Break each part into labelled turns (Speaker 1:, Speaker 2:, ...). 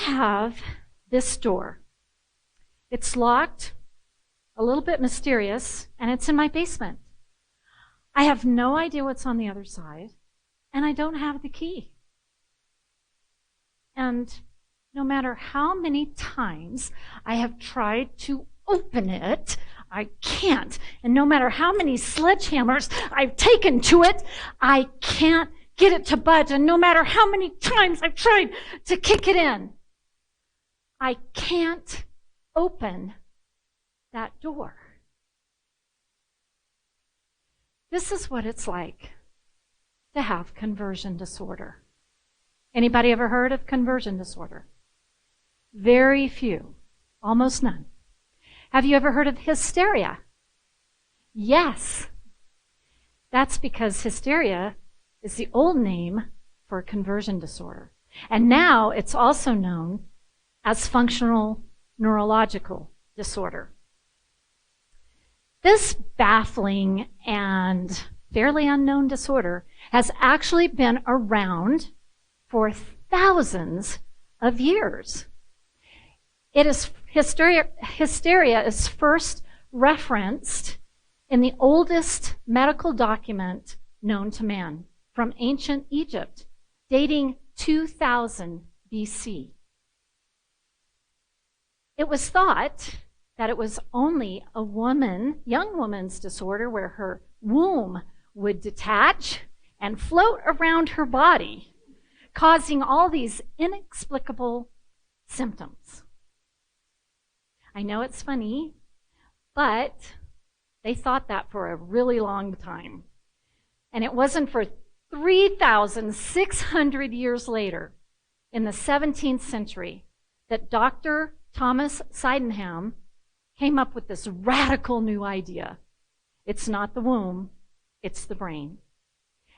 Speaker 1: have this door. It's locked, a little bit mysterious, and it's in my basement. I have no idea what's on the other side, and I don't have the key. And no matter how many times I have tried to open it, I can't. And no matter how many sledgehammers I've taken to it, I can't get it to budge. And no matter how many times I've tried to kick it in, I can't open that door. This is what it's like to have conversion disorder. Anybody ever heard of conversion disorder? Very few, almost none. Have you ever heard of hysteria? Yes. That's because hysteria is the old name for conversion disorder. And now it's also known as functional neurological disorder. This baffling and fairly unknown disorder has actually been around for thousands of years. Hysteria is first referenced in the oldest medical document known to man from ancient Egypt, dating 2000 BC. It was thought that it was only a young woman's disorder where her womb would detach and float around her body, causing all these inexplicable symptoms. I know it's funny, but they thought that for a really long time. And it wasn't for 3,600 years later, in the 17th century, that Dr. Thomas Sydenham came up with this radical new idea. It's not the womb, it's the brain.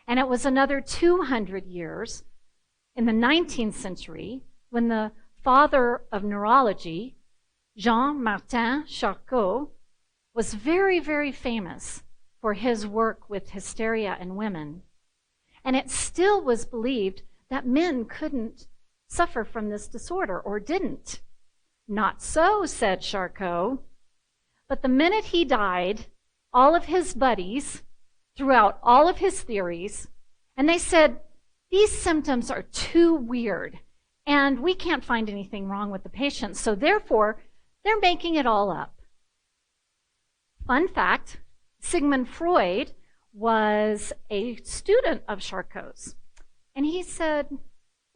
Speaker 1: And it was another 200 years in the 19th century when the father of neurology, Jean-Martin Charcot, was very, very famous for his work with hysteria in women. And it still was believed that men couldn't suffer from this disorder, or didn't. Not so, said Charcot. But the minute he died, all of his buddies threw out all of his theories, and they said, these symptoms are too weird, and we can't find anything wrong with the patient, so therefore, they're making it all up. Fun fact, Sigmund Freud was a student of Charcot's, and he said,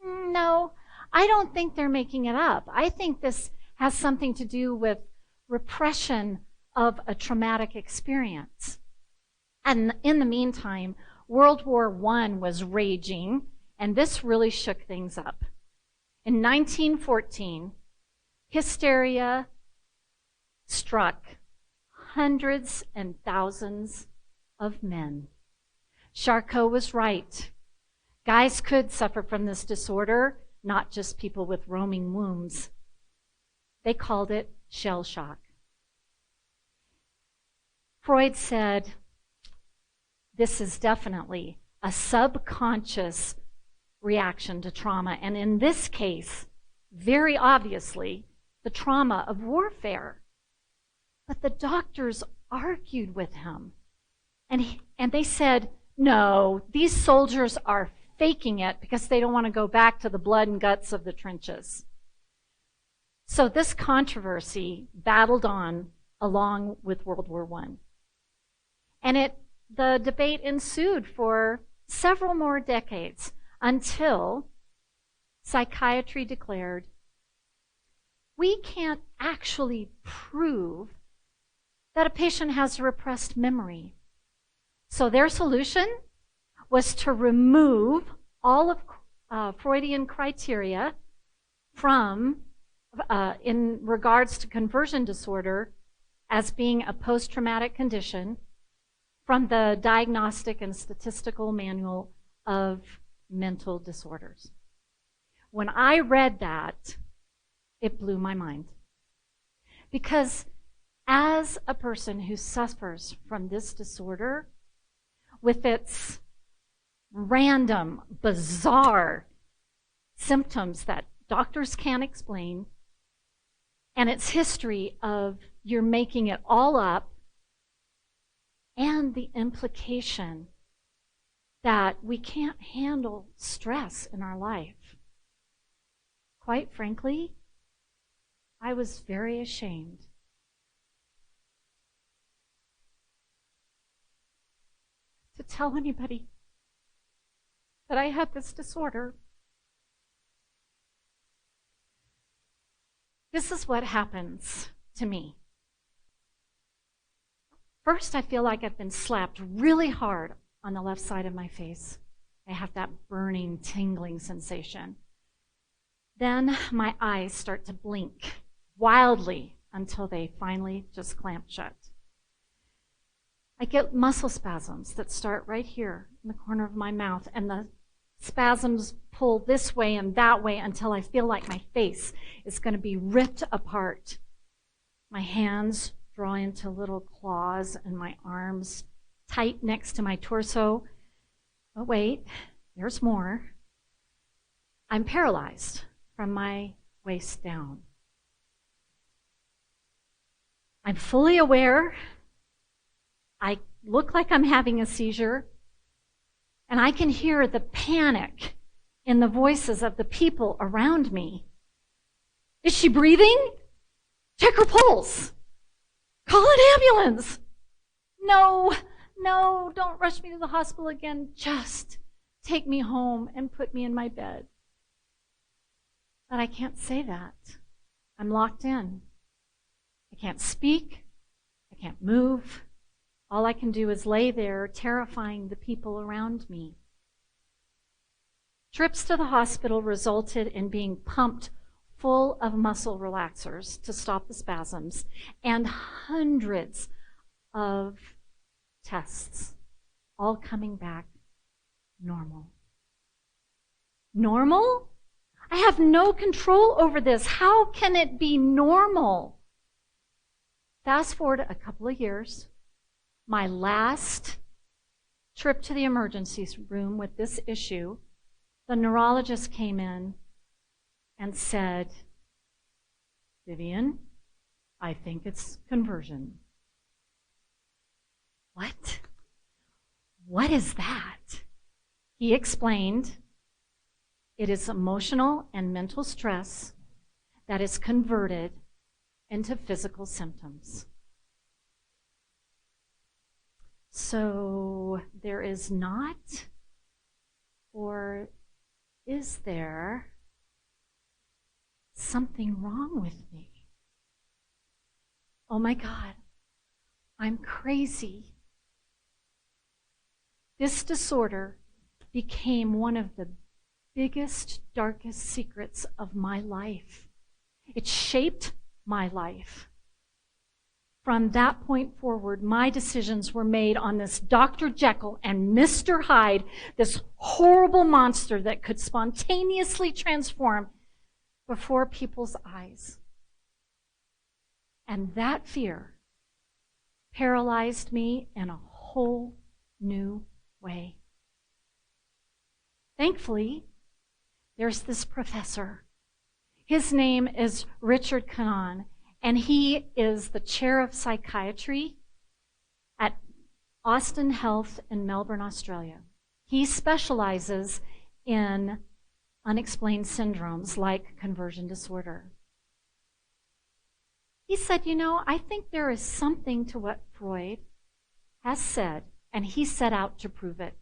Speaker 1: no, I don't think they're making it up. I think this has something to do with repression of a traumatic experience. And in the meantime, World War I was raging, and this really shook things up. In 1914, hysteria struck hundreds and thousands of men. Charcot was right. Guys could suffer from this disorder, not just people with roaming wombs. They called it shell shock. Freud said, this is definitely a subconscious reaction to trauma, and in this case, very obviously, the trauma of warfare. But the doctors argued with him, and they said, no, these soldiers are faking it because they don't want to go back to the blood and guts of the trenches. So this controversy battled on along with World War I. And the debate ensued for several more decades until psychiatry declared, we can't actually prove that a patient has a repressed memory. So their solution was to remove all of Freudian criteria from, in regards to conversion disorder as being a post-traumatic condition, from the Diagnostic and Statistical Manual of Mental Disorders. When I read that, it blew my mind. Because as a person who suffers from this disorder, with its random, bizarre symptoms that doctors can't explain, and its history of you're making it all up, and the implication that we can't handle stress in our life. Quite frankly, I was very ashamed. To tell anybody that I had this disorder. This is what happens to me. First, I feel like I've been slapped really hard on the left side of my face. I have that burning, tingling sensation. Then my eyes start to blink wildly until they finally just clamp shut. I get muscle spasms that start right here in the corner of my mouth, and the spasms pull this way and that way until I feel like my face is going to be ripped apart. My hands draw into little claws and my arms tight next to my torso. But wait, there's more. I'm paralyzed from my waist down. I'm fully aware. I look like I'm having a seizure, and I can hear the panic in the voices of the people around me. Is she breathing? Check her pulse. Call an ambulance. No, don't rush me to the hospital again. Just take me home and put me in my bed. But I can't say that. I'm locked in. I can't speak. I can't move. All I can do is lay there, terrifying the people around me. Trips to the hospital resulted in being pumped full of muscle relaxers to stop the spasms, and hundreds of tests, all coming back normal. Normal? I have no control over this. How can it be normal? Fast forward a couple of years. My last trip to the emergency room with this issue, the neurologist came in and said, Vivian, I think it's conversion. What? What is that? He explained, it is emotional and mental stress that is converted into physical symptoms. So there is not, or is there something wrong with me? Oh my God, I'm crazy. This disorder became one of the biggest, darkest secrets of my life. It shaped my life. From that point forward, my decisions were made on this Dr. Jekyll and Mr. Hyde, this horrible monster that could spontaneously transform before people's eyes. And that fear paralyzed me in a whole new way. Thankfully, there's this professor. His name is Richard Cannon, and he is the chair of psychiatry at Austin Health in Melbourne, Australia. He specializes in unexplained syndromes like conversion disorder. He said, I think there is something to what Freud has said, and he set out to prove it.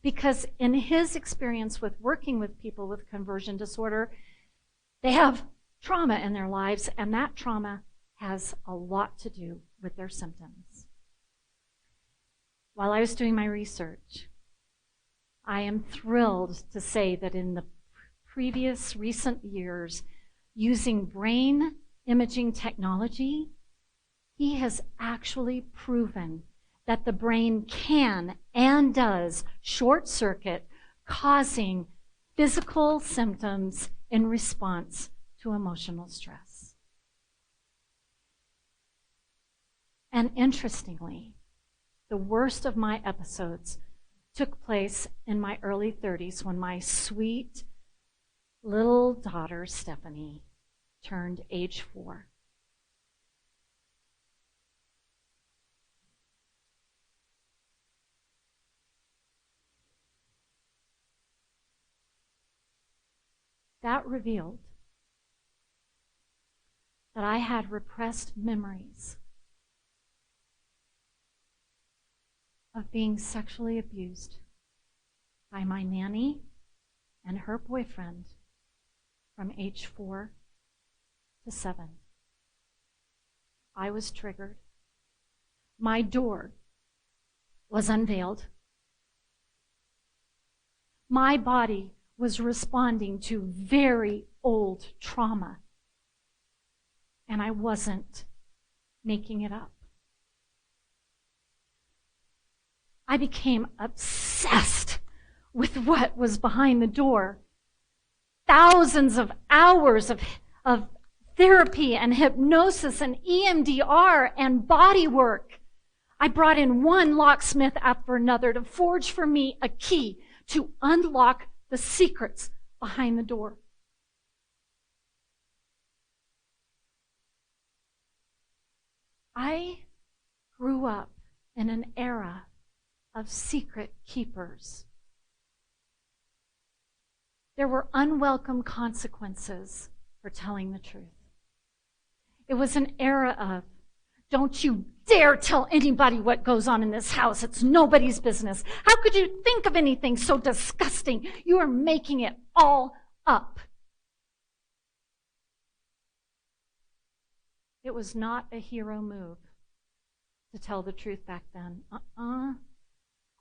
Speaker 1: Because in his experience with working with people with conversion disorder, they have trauma in their lives, and that trauma has a lot to do with their symptoms. While I was doing my research, I am thrilled to say that in the previous recent years, using brain imaging technology, he has actually proven that the brain can and does short circuit, causing physical symptoms in response to emotional stress. And interestingly, the worst of my episodes took place in my early 30s when my sweet, little daughter Stephanie turned age 4. That revealed that I had repressed memories of being sexually abused by my nanny and her boyfriend from age 4 to 7. I was triggered. My door was unveiled. My body was responding to very old trauma, and I wasn't making it up. I became obsessed with what was behind the door. Thousands of hours of therapy and hypnosis and EMDR and body work. I brought in one locksmith after another to forge for me a key to unlock the secrets behind the door. I grew up in an era of secret keepers. There were unwelcome consequences for telling the truth. It was an era of, don't you dare tell anybody what goes on in this house. It's nobody's business. How could you think of anything so disgusting? You are making it all up. It was not a hero move to tell the truth back then.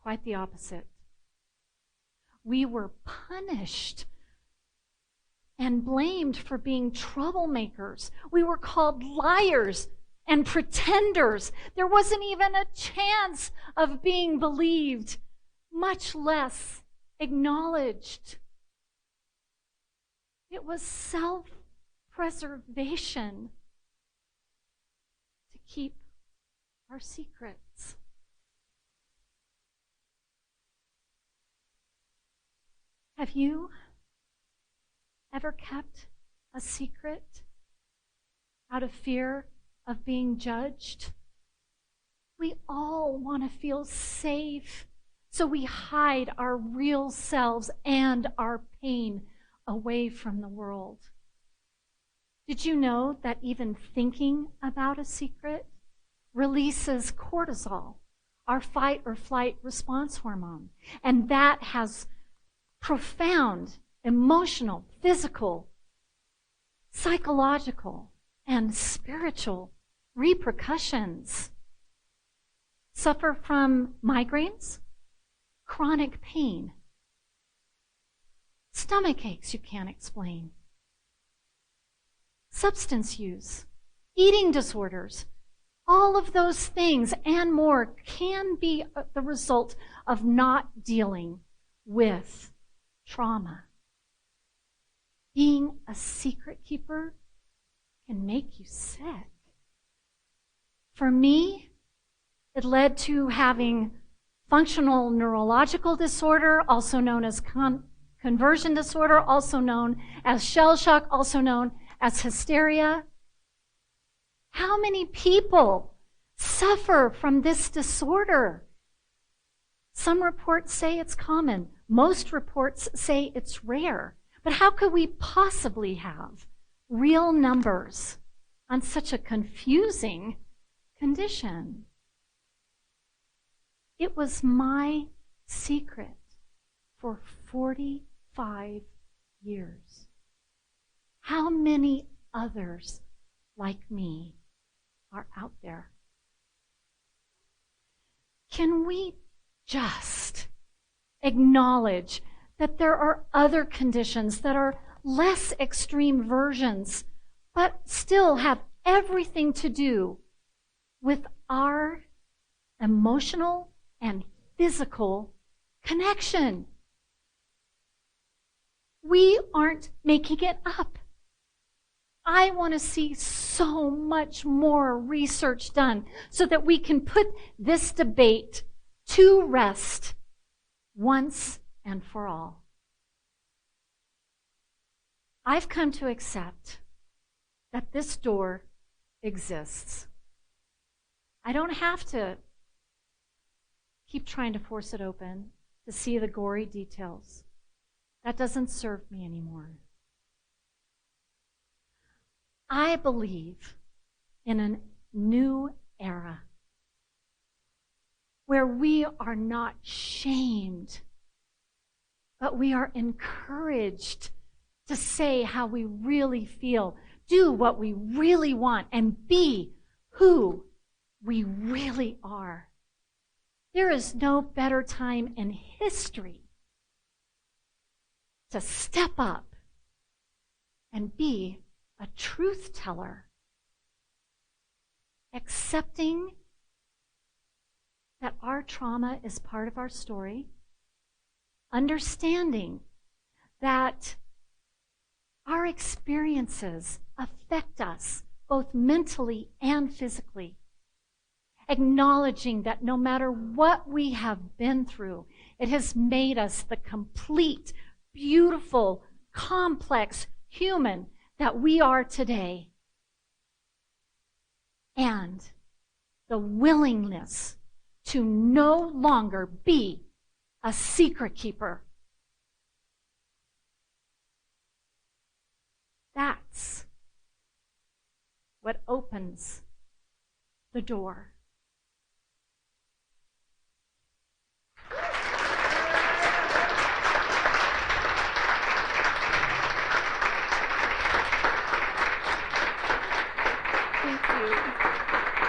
Speaker 1: Quite the opposite. We were punished and blamed for being troublemakers. We were called liars and pretenders. There wasn't even a chance of being believed, much less acknowledged. It was self-preservation to keep our secrets. Have you ever kept a secret out of fear of being judged? We all want to feel safe, so we hide our real selves and our pain away from the world. Did you know that even thinking about a secret releases cortisol, our fight or flight response hormone, and that has profound emotional, physical, psychological, and spiritual repercussions. Suffer from migraines, chronic pain, stomach aches you can't explain, substance use, eating disorders. All of those things and more can be the result of not dealing with trauma. Being a secret keeper can make you sick. For me, it led to having functional neurological disorder, also known as conversion disorder, also known as shell shock, also known as hysteria. How many people suffer from this disorder? Some reports say it's common. Most reports say it's rare. But how could we possibly have real numbers on such a confusing condition? It was my secret for 45 years. How many others like me are out there? Can we just acknowledge that there are other conditions that are less extreme versions, but still have everything to do with our emotional and physical connection? We aren't making it up. I want to see so much more research done so that we can put this debate to rest once and for all. I've come to accept that this door exists. I don't have to keep trying to force it open to see the gory details. That doesn't serve me anymore. I believe in a new era where we are not shamed, but we are encouraged to say how we really feel, do what we really want, and be who we really are. There is no better time in history to step up and be a truth teller, accepting that our trauma is part of our story, understanding that our experiences affect us both mentally and physically, acknowledging that no matter what we have been through, it has made us the complete, beautiful, complex human that we are today. And the willingness to no longer be a secret keeper. That's what opens the door. Thank you.